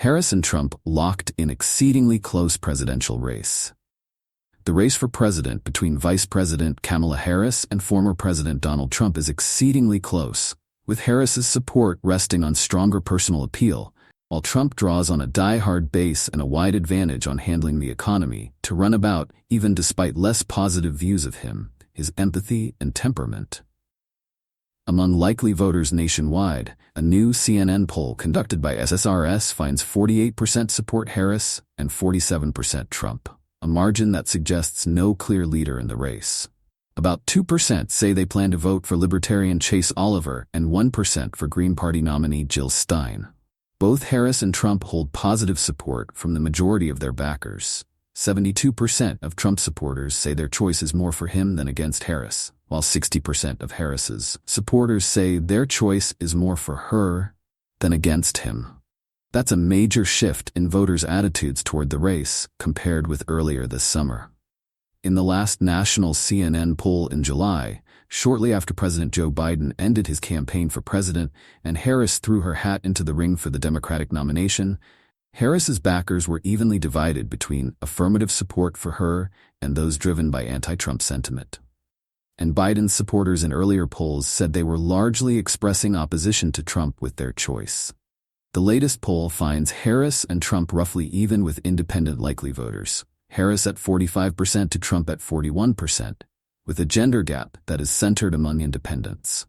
Harris and Trump locked in exceedingly close presidential race. The race for president between Vice President Kamala Harris and former President Donald Trump is exceedingly close, with Harris's support resting on stronger personal appeal, while Trump draws on a die-hard base and a wide advantage on handling the economy to run about even despite less positive views of him, his empathy and temperament. Among likely voters nationwide, a new CNN poll conducted by SSRS finds 48% support Harris and 47% Trump, a margin that suggests no clear leader in the race. About 2% say they plan to vote for Libertarian Chase Oliver and 1% for Green Party nominee Jill Stein. Both Harris and Trump hold positive support from the majority of their backers. 72% of Trump supporters say their choice is more for him than against Harris, while 60% of Harris's supporters say their choice is more for her than against him. That's a major shift in voters' attitudes toward the race compared with earlier this summer. In the last national CNN poll in July, shortly after President Joe Biden ended his campaign for president and Harris threw her hat into the ring for the Democratic nomination, Harris's backers were evenly divided between affirmative support for her and those driven by anti-Trump sentiment. And Biden's supporters in earlier polls said they were largely expressing opposition to Trump with their choice. The latest poll finds Harris and Trump roughly even with independent likely voters, Harris at 45% to Trump at 41%, with a gender gap that is centered among independents.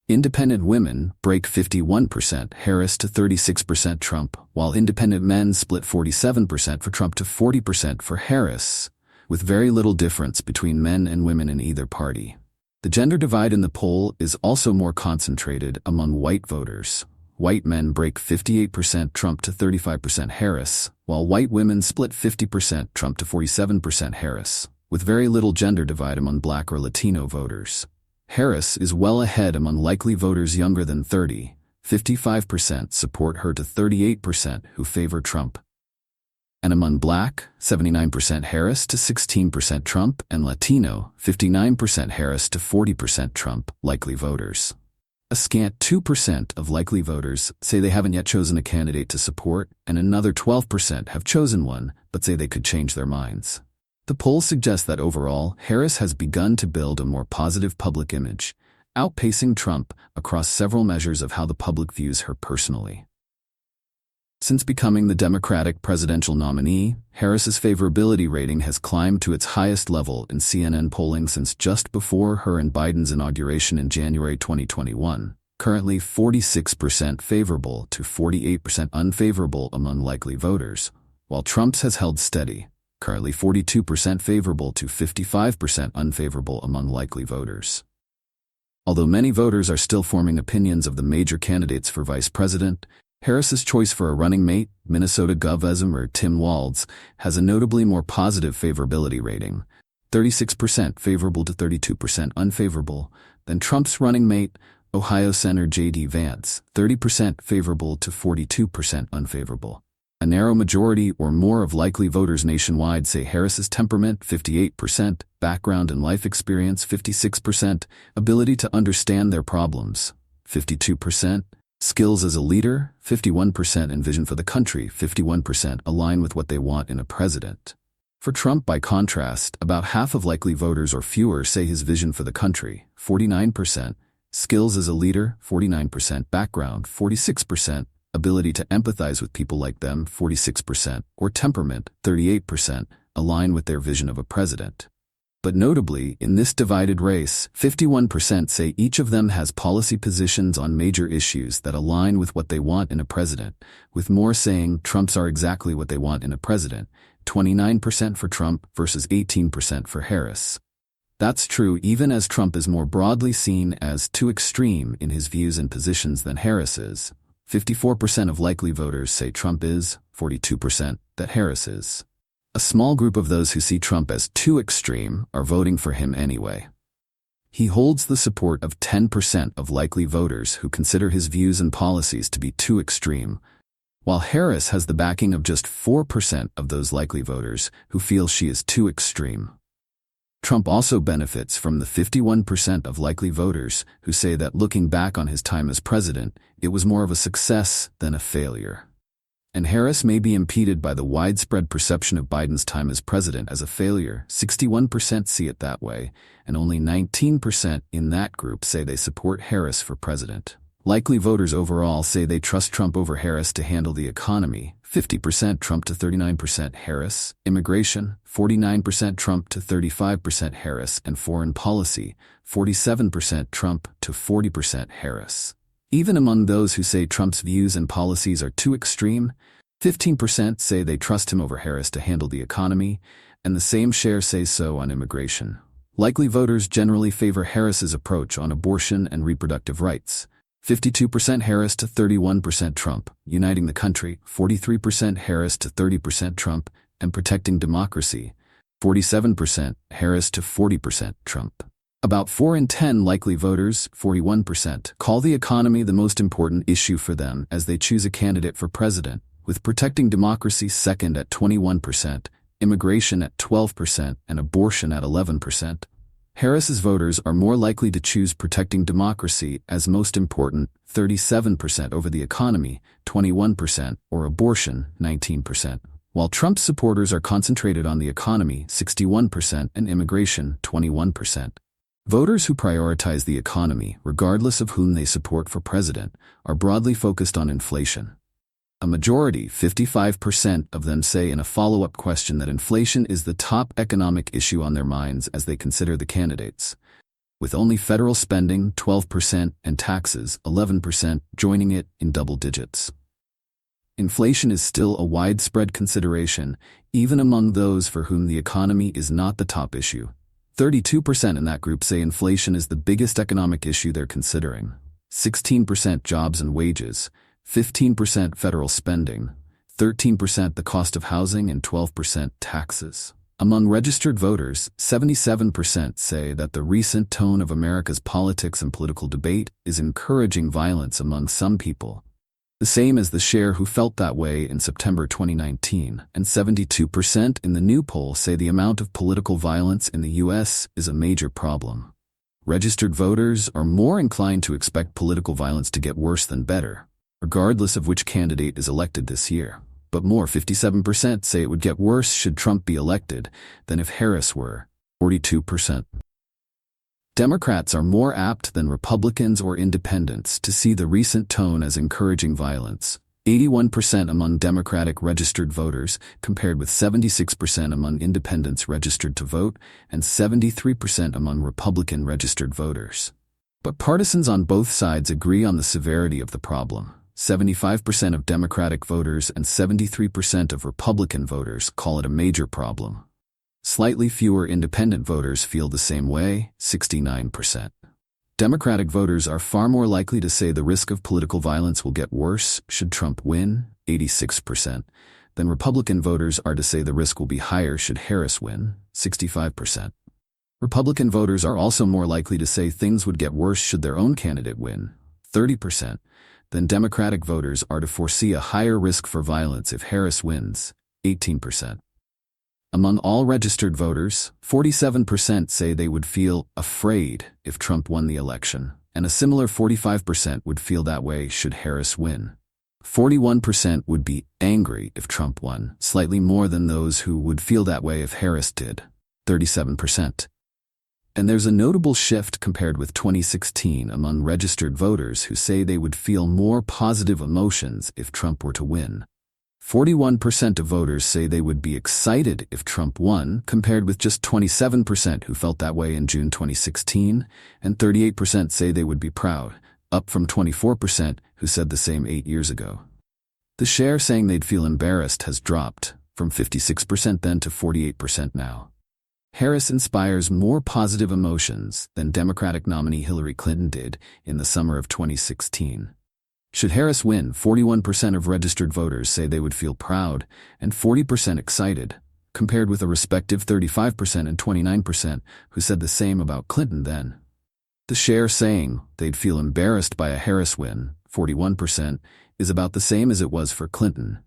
Independent women break 51% Harris to 36% Trump, while independent men split 47% for Trump to 40% for Harris, with very little difference between men and women in either party. The gender divide in the poll is also more concentrated among white voters. White men break 58% Trump to 35% Harris, while white women split 50% Trump to 47% Harris, with very little gender divide among Black or Latino voters. Harris is well ahead among likely voters younger than 30. 55% support her to 38% who favor Trump. And among Black, 79% Harris to 16% Trump, and Latino, 59% Harris to 40% Trump, likely voters. A scant 2% of likely voters say they haven't yet chosen a candidate to support, and another 12% have chosen one but say they could change their minds. The polls suggest that overall, Harris has begun to build a more positive public image, outpacing Trump across several measures of how the public views her personally. Since becoming the Democratic presidential nominee, Harris's favorability rating has climbed to its highest level in CNN polling since just before her and Biden's inauguration in January 2021, currently 46% favorable to 48% unfavorable among likely voters, while Trump's has held steady, currently 42% favorable to 55% unfavorable among likely voters. Although many voters are still forming opinions of the major candidates for vice president, Harris's choice for a running mate, Minnesota Governor Tim Walz, has a notably more positive favorability rating, 36% favorable to 32% unfavorable, than Trump's running mate, Ohio Senator J.D. Vance, 30% favorable to 42% unfavorable. A narrow majority or more of likely voters nationwide say Harris's temperament, 58%, background and life experience, 56%, ability to understand their problems, 52%, skills as a leader, 51%, and vision for the country, 51%, align with what they want in a president. For Trump, by contrast, about half of likely voters or fewer say his vision for the country, 49%, skills as a leader, 49%, background, 46%, ability to empathize with people like them, 46%, or temperament, 38%, align with their vision of a president. But notably, in this divided race, 51% say each of them has policy positions on major issues that align with what they want in a president, with more saying Trump's are exactly what they want in a president, 29% for Trump versus 18% for Harris. That's true even as Trump is more broadly seen as too extreme in his views and positions than Harris is. 54% of likely voters say Trump is, 42% that Harris is. A small group of those who see Trump as too extreme are voting for him anyway. He holds the support of 10% of likely voters who consider his views and policies to be too extreme, while Harris has the backing of just 4% of those likely voters who feel she is too extreme. Trump also benefits from the 51% of likely voters who say that looking back on his time as president, it was more of a success than a failure. And Harris may be impeded by the widespread perception of Biden's time as president as a failure. 61% see it that way, and only 19% in that group say they support Harris for president. Likely voters overall say they trust Trump over Harris to handle the economy. 50% Trump to 39% Harris. Immigration, 49% Trump to 35% Harris. And foreign policy, 47% Trump to 40% Harris. Even among those who say Trump's views and policies are too extreme, 15% say they trust him over Harris to handle the economy, and the same share say so on immigration. Likely voters generally favor Harris's approach on abortion and reproductive rights. 52% Harris to 31% Trump, uniting the country. 43% Harris to 30% Trump, and protecting democracy. 47% Harris to 40% Trump. About 4 in 10 likely voters, 41%, call the economy the most important issue for them as they choose a candidate for president, with protecting democracy second at 21%, immigration at 12%, and abortion at 11%. Harris's voters are more likely to choose protecting democracy as most important, 37% over the economy, 21%, or abortion, 19%, while Trump's supporters are concentrated on the economy, 61%, and immigration, 21%. Voters who prioritize the economy, regardless of whom they support for president, are broadly focused on inflation. A majority, 55% of them say in a follow-up question that inflation is the top economic issue on their minds as they consider the candidates, with only federal spending, 12%, and taxes, 11%, joining it in double digits. Inflation is still a widespread consideration, even among those for whom the economy is not the top issue. 32% in that group say inflation is the biggest economic issue they're considering. 16% jobs and wages, 15% federal spending, 13% the cost of housing, and 12% taxes. Among registered voters, 77% say that the recent tone of America's politics and political debate is encouraging violence among some people, the same as the share who felt that way in September 2019, and 72% in the new poll say the amount of political violence in the U.S. is a major problem. Registered voters are more inclined to expect political violence to get worse than better, regardless of which candidate is elected this year. But more, 57% say it would get worse should Trump be elected than if Harris were, 42%. Democrats are more apt than Republicans or independents to see the recent tone as encouraging violence. 81% among Democratic registered voters, compared with 76% among independents registered to vote, and 73% among Republican registered voters. But partisans on both sides agree on the severity of the problem. 75% of Democratic voters and 73% of Republican voters call it a major problem. Slightly fewer independent voters feel the same way, 69%. Democratic voters are far more likely to say the risk of political violence will get worse should Trump win, 86%, than Republican voters are to say the risk will be higher should Harris win, 65%. Republican voters are also more likely to say things would get worse should their own candidate win, 30%, than Democratic voters are to foresee a higher risk for violence if Harris wins, 18%. Among all registered voters, 47% say they would feel afraid if Trump won the election, and a similar 45% would feel that way should Harris win. 41% would be angry if Trump won, slightly more than those who would feel that way if Harris did, 37%. And there's a notable shift compared with 2016 among registered voters who say they would feel more positive emotions if Trump were to win. 41% of voters say they would be excited if Trump won, compared with just 27% who felt that way in June 2016, and 38% say they would be proud, up from 24% who said the same 8 years ago. The share saying they'd feel embarrassed has dropped, from 56% then to 48% now. Harris inspires more positive emotions than Democratic nominee Hillary Clinton did in the summer of 2016. Should Harris win, 41% of registered voters say they would feel proud and 40% excited, compared with a respective 35% and 29% who said the same about Clinton then. The share saying they'd feel embarrassed by a Harris win, 41%, is about the same as it was for Clinton,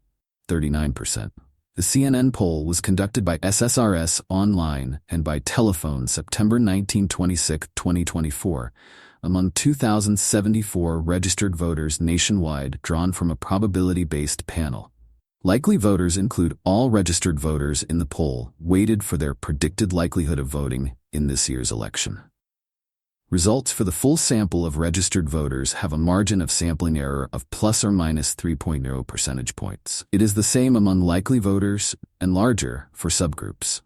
39%. The CNN poll was conducted by SSRS online and by telephone September 19, 2024, among 2,074 registered voters nationwide drawn from a probability-based panel. Likely voters include all registered voters in the poll weighted for their predicted likelihood of voting in this year's election. Results for the full sample of registered voters have a margin of sampling error of plus or minus 3.0 percentage points. It is the same among likely voters and larger for subgroups.